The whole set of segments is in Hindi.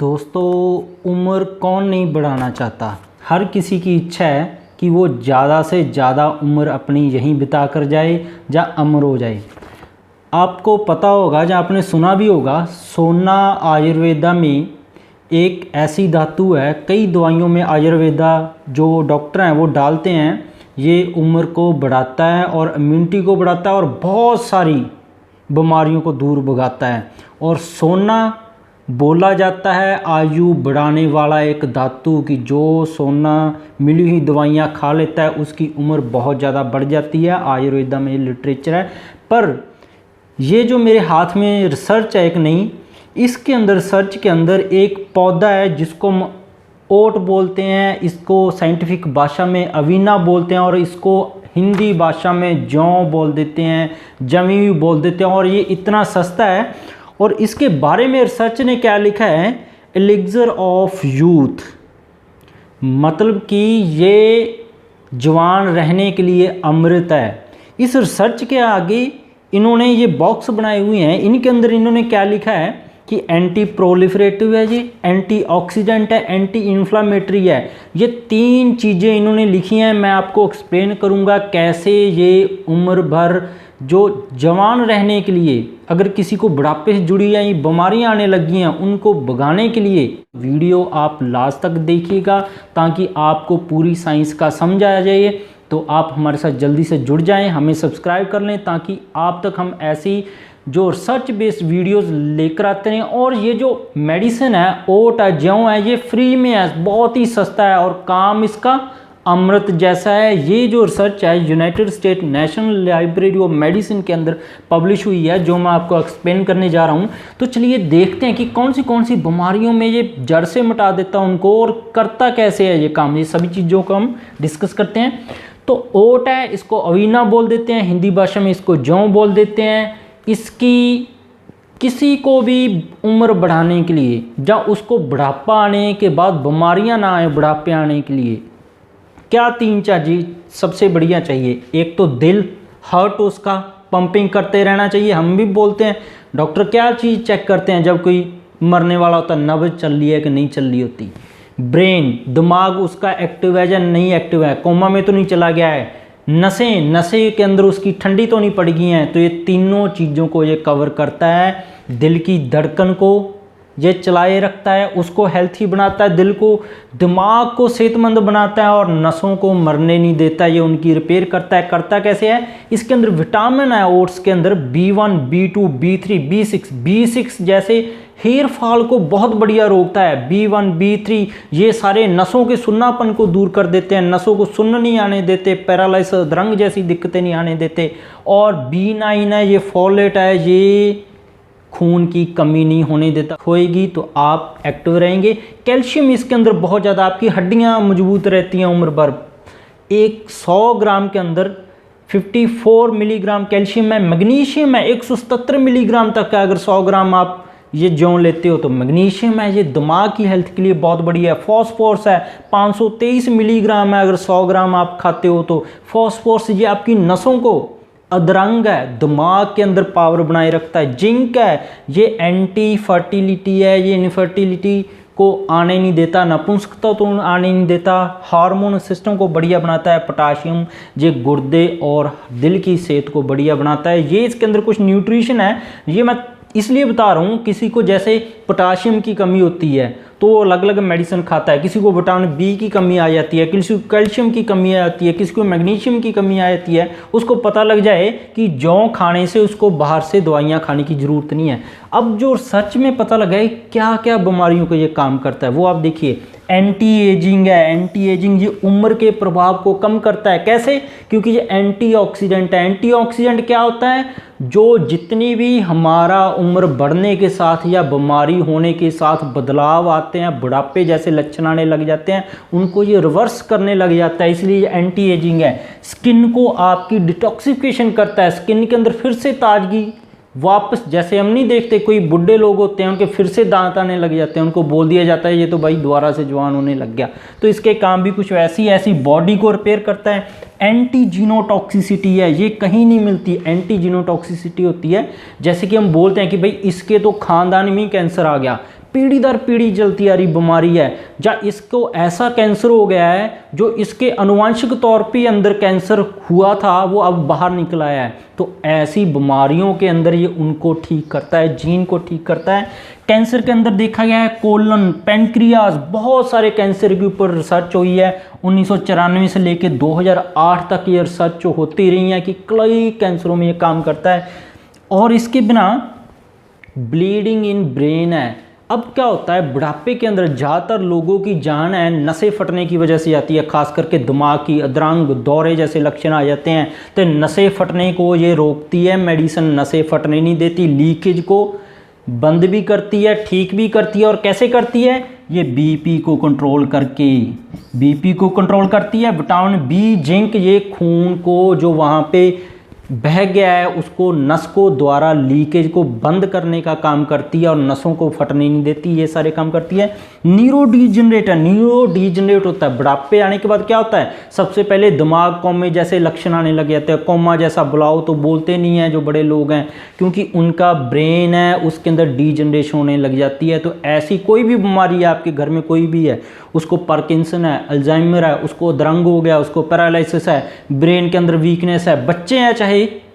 दोस्तों, उम्र कौन नहीं बढ़ाना चाहता। हर किसी की इच्छा है कि वो ज़्यादा से ज़्यादा उम्र अपनी यहीं बिता कर जाए या अमर हो जाए। आपको पता होगा या आपने सुना भी होगा, सोना आयुर्वेदा में एक ऐसी धातु है। कई दवाइयों में आयुर्वेदा जो डॉक्टर हैं वो डालते हैं। ये उम्र को बढ़ाता है और इम्यूनिटी को बढ़ाता है और बहुत सारी बीमारियों को दूर भगाता है। और सोना बोला जाता है आयु बढ़ाने वाला एक धातु की जो सोना मिली हुई दवाइयाँ खा लेता है उसकी उम्र बहुत ज़्यादा बढ़ जाती है। आयुर्वेदा में लिटरेचर है। पर ये जो मेरे हाथ में रिसर्च है एक नई, इसके अंदर रिसर्च के अंदर एक पौधा है जिसको हम ओट बोलते हैं, इसको साइंटिफिक भाषा में अवीना बोलते हैं और इसको हिंदी भाषा में जौ बोल देते हैं, जमी बोल देते हैं। और ये इतना सस्ता है। और इसके बारे में रिसर्च ने क्या लिखा है, एलिक्सर ऑफ यूथ, मतलब कि ये जवान रहने के लिए अमृत है। इस रिसर्च के आगे इन्होंने ये बॉक्स बनाए हुए हैं, इनके अंदर इन्होंने क्या लिखा है कि एंटी प्रोलिफरेटिव है, जी एंटी ऑक्सीडेंट है, एंटी इन्फ्लामेटरी है। ये तीन चीज़ें इन्होंने लिखी हैं। मैं आपको एक्सप्लेन करूँगा कैसे ये उम्र भर जो जवान रहने के लिए, अगर किसी को बुढ़ापे से जुड़ी या बीमारियां आने लगी हैं उनको भगाने के लिए, वीडियो आप लास्ट तक देखिएगा ताकि आपको पूरी साइंस का समझ आ जाए। तो आप हमारे साथ जल्दी से जुड़ जाएं, हमें सब्सक्राइब कर लें ताकि आप तक हम ऐसी जो रिसर्च बेस्ड वीडियोस लेकर आते हैं। और ये जो मेडिसिन है, ओट है, जौ है, ये फ्री में है, बहुत ही सस्ता है और काम इसका अमृत जैसा है। ये जो रिसर्च है United state national library of medicine के अंदर पब्लिश हुई है, जो मैं आपको एक्सप्लेन करने जा रहा हूँ। तो चलिए देखते हैं कि कौन सी बीमारियों में ये जड़ से मिटा देता है उनको और करता कैसे है ये काम। ये सभी चीज़ों को हम डिस्कस करते हैं। तो ओट है, इसको अवीना बोल देते हैं, हिंदी भाषा में इसको जौ बोल देते हैं। इसकी किसी को भी उम्र बढ़ाने के लिए या उसको बुढ़ापा आने के बाद बीमारियां ना आए, बुढ़ापे आने के लिए क्या तीन चीज़ सबसे बढ़िया चाहिए। एक तो दिल, हार्ट उसका पंपिंग करते रहना चाहिए। हम भी बोलते हैं डॉक्टर क्या चीज़ चेक करते हैं जब कोई मरने वाला होता है, नब्ज चल रही है कि नहीं चल रही होती। ब्रेन, दिमाग उसका एक्टिव है या नहीं एक्टिव है, कोमा में तो नहीं चला गया है। नसें के अंदर उसकी ठंडी तो नहीं पड़ गई हैं। तो ये तीनों चीज़ों को ये कवर करता है। दिल की धड़कन को ये चलाए रखता है, उसको हेल्थी बनाता है, दिल को, दिमाग को सेहतमंद बनाता है और नसों को मरने नहीं देता। ये उनकी रिपेयर करता है। करता कैसे है, इसके अंदर विटामिन है ओट्स के अंदर, B1, B2, B3, B6 जैसे हेयर फॉल को बहुत बढ़िया रोकता है। B1, B3 ये सारे नसों के सुन्नापन को दूर कर देते हैं, नसों को सुन्न नहीं आने देते, पैरालिसिस, अधरंग जैसी दिक्कतें नहीं आने देते। और B9 है, ये फोलेट है, ये खून की कमी नहीं होने देता। होएगी तो आप एक्टिव रहेंगे। कैल्शियम इसके अंदर बहुत ज़्यादा, आपकी हड्डियां मजबूत रहती हैं उम्र भर। एक 100 ग्राम के अंदर 54 मिलीग्राम कैल्शियम है। मैग्नीशियम है 177 मिलीग्राम तक है। अगर 100 ग्राम आप ये जौ लेते हो तो मैग्नीशियम है, ये दिमाग की हेल्थ के लिए बहुत बढ़िया है। फॉस्फोरस है 523 मिलीग्राम है, अगर 100 ग्राम आप खाते हो तो। फॉस्फोरस ये आपकी नसों को, अधरंग है, दिमाग के अंदर पावर बनाए रखता है। जिंक है, ये एंटी फर्टिलिटी है, ये इनफर्टिलिटी को आने नहीं देता, नपुंसकता तो आने नहीं देता। हार्मोन सिस्टम को बढ़िया बनाता है। पोटाशियम ये गुर्दे और दिल की सेहत को बढ़िया बनाता है। ये इसके अंदर कुछ न्यूट्रिशन है, ये मैं इसलिए बता रहा हूँ। किसी को जैसे पोटाशियम की कमी होती है तो वो अलग अलग मेडिसिन खाता है, किसी को विटामिन बी की कमी आ जाती है, किसी को कैल्शियम की कमी आ जाती है, किसी को मैग्नीशियम की कमी आ जाती है। उसको पता लग जाए कि जौ खाने से उसको बाहर से दवाइयाँ खाने की ज़रूरत नहीं है। अब जो सच में पता लगा है क्या क्या बीमारियों को ये काम करता है वो आप देखिए। एंटी एजिंग है, एंटी एजिंग ये उम्र के प्रभाव को कम करता है। कैसे, क्योंकि ये एंटीऑक्सीडेंट है। एंटीऑक्सीडेंट क्या होता है, जो जितनी भी हमारा उम्र बढ़ने के साथ या बीमारी होने के साथ बदलाव आते हैं, बुढ़ापे जैसे लक्षण आने लग जाते हैं, उनको ये रिवर्स करने लग जाता है। इसलिए ये एंटी एजिंग है। स्किन को आपकी डिटॉक्सिफिकेशन करता है, स्किन के अंदर फिर से ताजगी वापस, जैसे हम नहीं देखते कोई बुढ़े लोग होते हैं उनके फिर से दांत आने लग जाते हैं, उनको बोल दिया जाता है ये तो भाई दोबारा से जवान होने लग गया। तो इसके काम भी कुछ ऐसी बॉडी को रिपेयर करता है। एंटी जीनोटॉक्सिसिटी है, ये कहीं नहीं मिलती। एंटी जीनोटॉक्सिसिटी होती है जैसे कि हम बोलते हैं कि भाई इसके तो खानदान में ही कैंसर आ गया, पीढ़ी दर पीढ़ी चलती आ रही बीमारी है, या इसको ऐसा कैंसर हो गया है जो इसके अनुवांशिक तौर पे अंदर कैंसर हुआ था वो अब बाहर निकल आया है। तो ऐसी बीमारियों के अंदर ये उनको ठीक करता है, जीन को ठीक करता है। कैंसर के अंदर देखा गया है कोलन, पैंक्रियाज, बहुत सारे कैंसर के ऊपर रिसर्च हुई है। 1994 से लेकर 2008 तक ये रिसर्च होती रही है कि कई कैंसरों में ये काम करता है। और इसके बिना ब्लीडिंग इन ब्रेन है। अब क्या होता है, बुढ़ापे के अंदर ज़्यादातर लोगों की जान है नसें फटने की वजह से आती है, खास करके दिमाग की अधरंग दौरे जैसे लक्षण आ जाते हैं। तो नसें फटने को ये रोकती है मेडिसिन, नसें फटने नहीं देती, लीकेज को बंद भी करती है, ठीक भी करती है। और कैसे करती है, ये बीपी को कंट्रोल करके, बीपी को कंट्रोल करती है। विटामिन बी, जिंक, ये खून को जो वहाँ पे बह गया है उसको नस को द्वारा लीकेज को बंद करने का काम करती है और नसों को फटने नहीं देती, ये सारे काम करती है। न्यूरो डीजनरेट होता है बुढ़ापे आने के बाद। क्या होता है, सबसे पहले दिमाग कोमे जैसे लक्षण आने लग जाते हैं। कोमा जैसा बुलाओ तो बोलते नहीं है जो बड़े लोग हैं, क्योंकि उनका ब्रेन है उसके अंदर डीजनरेशन होने लग जाती है। तो ऐसी कोई भी बीमारी है आपके घर में कोई भी है, उसको पार्किंसन है, अल्जाइमर है, उसको अधरंग हो गया, उसको पैरालिसिस है, ब्रेन के अंदर वीकनेस है, बच्चे हैं चाहे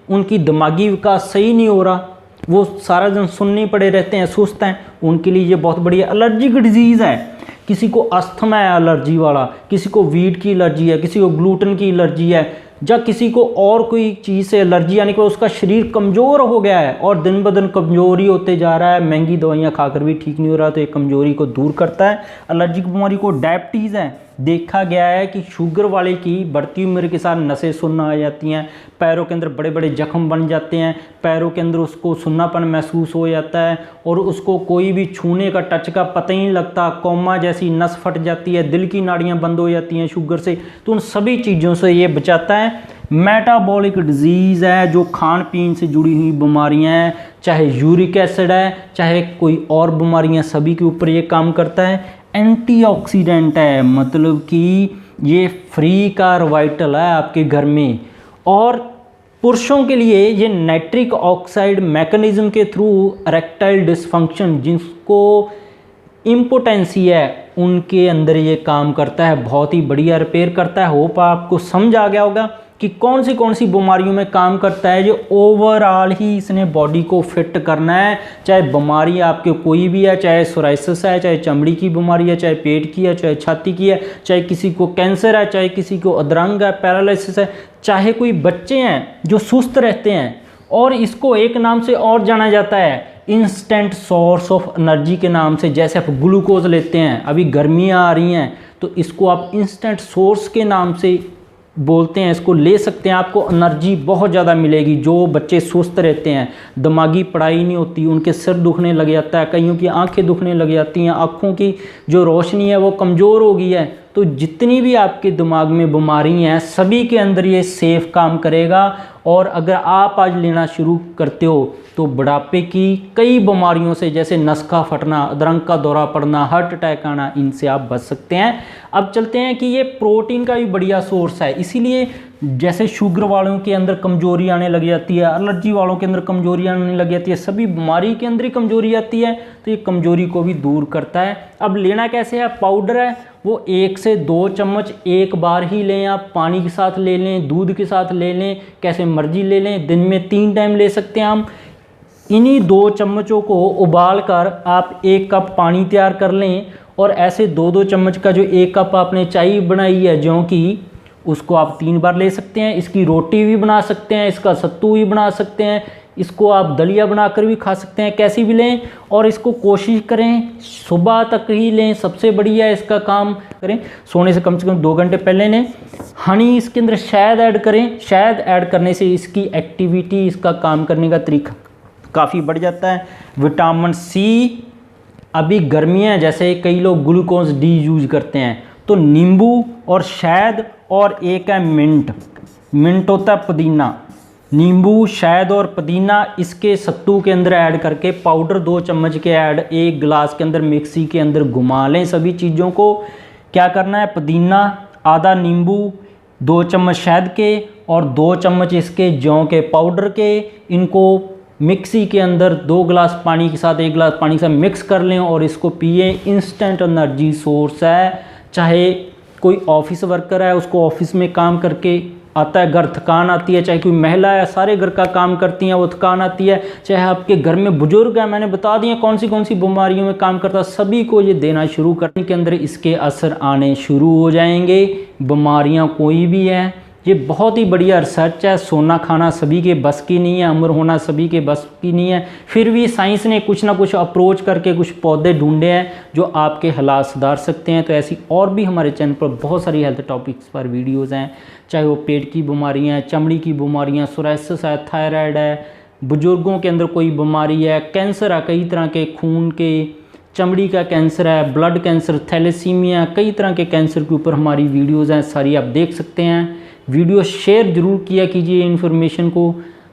उनकी दिमागी विकास सही नहीं हो रहा, वो सारा दिन सुनने पड़े रहते हैं, सुस्त हैं, उनके लिए ये बहुत बड़ी एलर्जिक डिजीज़ है। किसी को अस्थमा है एलर्जी वाला, किसी को वीट की एलर्जी है, किसी को ग्लूटेन की एलर्जी है, या किसी को और कोई चीज़ से एलर्जी आने के बाद उसका शरीर कमज़ोर हो गया है और दिन ब दिन कमज़ोरी होते जा रहा है, महंगी दवाइयाँ खाकर भी ठीक नहीं हो रहा, तो ये कमज़ोरी को दूर करता है। एलर्जिक बीमारी को डायबिटीज़ है। देखा गया है कि शुगर वाले की बढ़ती उम्र के साथ नसें सुन्न आ जाती हैं, पैरों के अंदर बड़े बड़े जख्म बन जाते हैं, पैरों के अंदर उसको सुन्नापन महसूस हो जाता है और उसको कोई भी छूने का, टच का पता ही नहीं लगता। कोमा जैसी नस फट जाती है, दिल की नाड़ियाँ बंद हो जाती हैं शुगर से। तो उन सभी चीज़ों से ये बचाता है। मेटाबॉलिक डिजीज़ है, जो खान पीन से जुड़ी हुई बीमारियां हैं, चाहे यूरिक एसिड है, चाहे कोई और बीमारियां, सभी के ऊपर ये काम करता है। एंटीऑक्सीडेंट है, मतलब कि ये फ्री का वाइटल है आपके घर में। और पुरुषों के लिए ये नाइट्रिक ऑक्साइड मैकेनिज्म के थ्रू इरेक्टाइल डिसफंक्शन, जिसको इम्पोटेंसी है, उनके अंदर ये काम करता है, बहुत ही बढ़िया रिपेयर करता है। होप आपको समझ आ गया होगा कि कौन सी बीमारियों में काम करता है। जो ओवरऑल ही इसने बॉडी को फिट करना है, चाहे बीमारी आपके कोई भी है, चाहे सोराइसिस है, चाहे चमड़ी की बीमारी है, चाहे पेट की है, चाहे छाती की है, चाहे किसी को कैंसर है, चाहे किसी को अधरंग है, पैरालिसिस है, चाहे कोई बच्चे हैं जो सुस्त रहते हैं। और इसको एक नाम से और जाना जाता है, इंस्टेंट सोर्स ऑफ एनर्जी के नाम से। जैसे आप ग्लूकोज लेते हैं, अभी गर्मियाँ आ रही हैं तो इसको आप इंस्टेंट सोर्स के नाम से बोलते हैं, इसको ले सकते हैं, आपको एनर्जी बहुत ज़्यादा मिलेगी। जो बच्चे सुस्त रहते हैं, दिमागी पढ़ाई नहीं होती, उनके सिर दुखने लग जाता है, कईयों की आंखें दुखने लग जाती हैं, आँखों की जो रोशनी है वो कमज़ोर हो गई है। तो जितनी भी आपके दिमाग में बीमारी हैं, सभी के अंदर ये सेफ काम करेगा। और अगर आप आज लेना शुरू करते हो तो बुढ़ापे की कई बीमारियों से, जैसे नस का फटना, अधरंग का दौरा पड़ना, हार्ट अटैक आना, इनसे आप बच सकते हैं। अब चलते हैं कि ये प्रोटीन का भी बढ़िया सोर्स है, इसीलिए जैसे शुगर वालों के अंदर कमजोरी आने लग जाती है, एलर्जी वालों के अंदर कमजोरी आने लग जाती है, सभी बीमारी के अंदर ही कमजोरी आती है, तो ये कमजोरी को भी दूर करता है। अब लेना कैसे है, पाउडर है वो 1 से 2 चम्मच एक बार ही लें, आप पानी के साथ ले लें, दूध के साथ ले लें, कैसे मर्जी ले लें, दिन में 3 टाइम ले सकते हैं हम। इन्हीं 2 चम्मचों को उबाल कर आप 1 कप पानी तैयार कर लें, और ऐसे 2-2 चम्मच का जो 1 कप आपने चाय बनाई है जो कि, उसको आप 3 बार ले सकते हैं। इसकी रोटी भी बना सकते हैं, इसका सत्तू भी बना सकते हैं, इसको आप दलिया बनाकर भी खा सकते हैं, कैसी भी लें। और इसको कोशिश करें सुबह तक ही लें, सबसे बढ़िया इसका काम करें, सोने से कम 2 घंटे पहले लें। हनी इसके अंदर शहद ऐड करें, शहद ऐड करने से इसकी एक्टिविटी, इसका काम करने का तरीका काफ़ी बढ़ जाता है। विटामिन सी, अभी गर्मियाँ जैसे कई लोग ग्लूकोज डी यूज करते हैं, तो नींबू और शहद, और एक है मिंट, मिंट होता है पुदीना, नींबू, शहद और पुदीना, इसके सत्तू के अंदर ऐड करके पाउडर 2 चम्मच के ऐड 1 गिलास के अंदर मिक्सी के अंदर घुमा लें सभी चीज़ों को। क्या करना है, पुदीना, आधा नींबू, 2 चम्मच शहद के और 2 चम्मच इसके जौ के पाउडर के, इनको मिक्सी के अंदर 2 गिलास पानी के साथ 1 गिलास पानी के साथ मिक्स कर लें और इसको पिए। इंस्टेंट एनर्जी सोर्स है। चाहे कोई ऑफिस वर्कर है, उसको ऑफिस में काम करके आता है, घर थकान आती है, चाहे कोई महिला है सारे घर का काम करती हैं वो थकान आती है, चाहे आपके घर में बुजुर्ग है, मैंने बता दिया कौन सी बीमारियों में काम करता है, सभी को ये देना शुरू करने के अंदर इसके असर आने शुरू हो जाएंगे। बीमारियां कोई भी है, ये बहुत ही बढ़िया रिसर्च है। सोना खाना सभी के बस की नहीं है, अमर होना सभी के बस की नहीं है, फिर भी साइंस ने कुछ ना कुछ अप्रोच करके कुछ पौधे ढूंढे हैं जो आपके हालात सुधार सकते हैं। तो ऐसी और भी हमारे चैनल पर बहुत सारी हेल्थ टॉपिक्स पर वीडियोज़ हैं, चाहे वो पेट की बीमारियाँ हैं, चमड़ी की बीमारियाँ, सोराइसिस है, थायराइड है, बुजुर्गों के अंदर कोई बीमारी है, कैंसर है, कई तरह के खून के, चमड़ी का कैंसर है, ब्लड कैंसर, थैलेसीमिया, कई तरह के कैंसर के ऊपर हमारी वीडियोज़ हैं, सारी आप देख सकते हैं। वीडियो शेयर ज़रूर किया कीजिए इन्फॉर्मेशन को।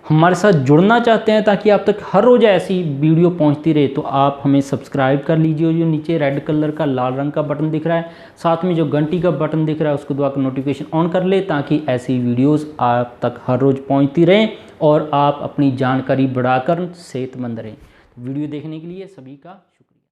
हमारे साथ जुड़ना चाहते हैं ताकि आप तक हर रोज़ ऐसी वीडियो पहुंचती रहे तो आप हमें सब्सक्राइब कर लीजिए। जो नीचे रेड कलर का लाल रंग का बटन दिख रहा है, साथ में जो घंटी का बटन दिख रहा है उसको दबाकर नोटिफिकेशन ऑन कर ले ताकि ऐसी वीडियोस आप तक हर रोज़ पहुंचती रहें और आप अपनी जानकारी बढ़ाकर सेहतमंद रहें। वीडियो देखने के लिए सभी का